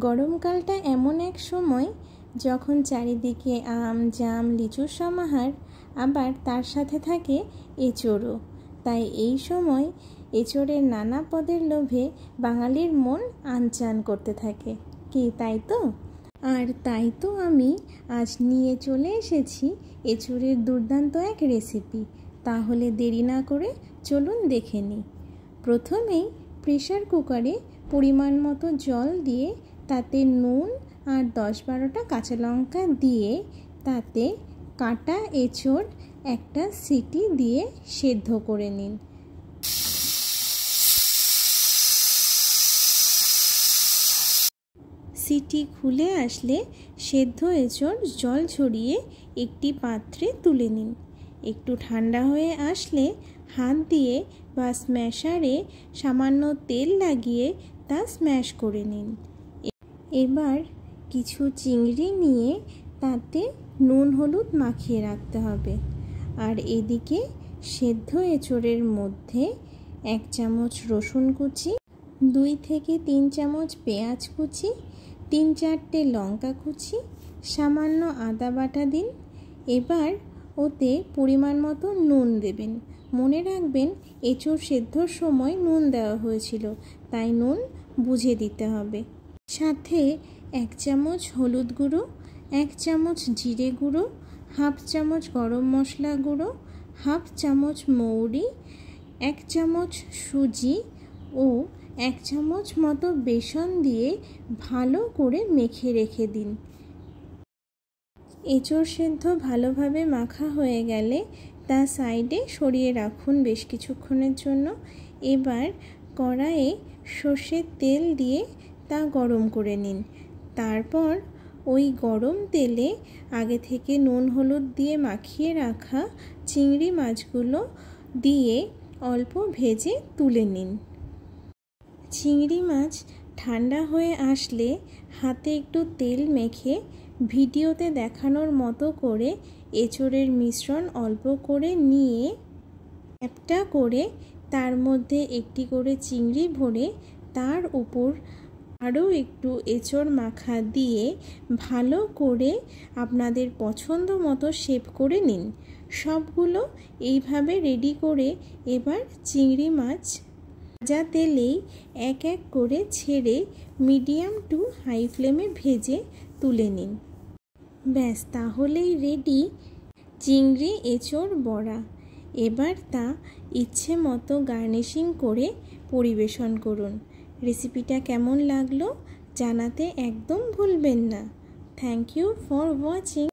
গরমকালটা এমন এক সময় যখন চারিদিকে আম, জাম, লিচুর সমাহার, আবার তার সাথে থাকে এঁচোড়ও। তাই এই সময় এঁচোড়ের নানা পদের লোভে বাঙালির মন আনচান করতে থাকে। কি তাই তো? আর তাই তো আমি আজ নিয়ে চলে এসেছি এঁচোড়ের দুর্দান্ত এক রেসিপি। তাহলে দেরি না করে চলুন দেখে নিই। প্রথমেই প্রেসার কুকারে পরিমাণ মতো জল দিয়ে তাতে নুন আর 10-12টা কাঁচা লঙ্কা দিয়ে তাতে কাটা এঁচোড় একটা সিটি দিয়ে সেদ্ধ করে নিন। সিটি খুলে আসলে সেদ্ধ এঁচোড় জল ঝরিয়ে একটি পাত্রে তুলে নিন। একটু ঠান্ডা হয়ে আসলে হাত দিয়ে বা স্ম্যাশারে সামান্য তেল লাগিয়ে তা স্ম্যাশ করে নিন। এবার কিছু চিংড়ি নিয়ে তাতে নুন হলুদ মাখিয়ে রাখতে হবে। আর এদিকে সেদ্ধ এঁচোড়ের মধ্যে 1 চামচ রসুন কুচি, 2 থেকে 3 চামচ পেঁয়াজ কুচি, 3-4টে লঙ্কা কুচি, সামান্য আদা বাটা দিন। এবার ওতে পরিমাণ মতো নুন দেবেন। মনে রাখবেন এঁচোড় সেদ্ধর সময় নুন দেওয়া হয়েছিল, তাই নুন বুঝে দিতে হবে। সাথে 1 চামচ হলুদ গুঁড়ো, 1 চামচ জিরে গুঁড়ো, 1/2 চামচ গরম মশলা গুঁড়ো, 1/2 চামচ মৌরি, 1 চামচ সুজি ও 1 চামচ মতো বেসন দিয়ে ভালো করে মেখে রেখে দিন। এঁচোড় সেদ্ধ ভালোভাবে মাখা হয়ে গেলে তা সাইডে সরিয়ে রাখুন বেশ কিছুক্ষণের জন্য। এবার কড়াইয়ে সর্ষের তেল দিয়ে তা গরম করে নিন। তারপর ওই গরম তেলে আগে থেকে নুন হলুদ দিয়ে মাখিয়ে রাখা চিংড়ি মাছগুলো দিয়ে অল্প ভেজে তুলে নিন। চিংড়ি মাছ ঠান্ডা হয়ে আসলে হাতে একটু তেল মেখে ভিডিওতে দেখানোর মতো করে এঁচোড়ের মিশ্রণ অল্প করে নিয়ে চ্যাপ্টা করে তার মধ্যে একটি করে চিংড়ি ভরে তার উপর আরও একটু এঁচোড় মাখা দিয়ে ভালো করে আপনাদের পছন্দ মতো শেপ করে নিন। সবগুলো এইভাবে রেডি করে এবার চিংড়ি মাছ ভাজা তেলেই এক এক করে ছেড়ে মিডিয়াম টু হাই ফ্লেমে ভেজে তুলে নিন। ব্যাস, তাহলেই রেডি চিংড়ি এঁচোড় বড়া। এবার তা ইচ্ছে মতো গার্নিশিং করে পরিবেশন করুন। রেসিপিটা কেমন লাগলো জানাতে একদম ভুলবেন না। Thank you for watching.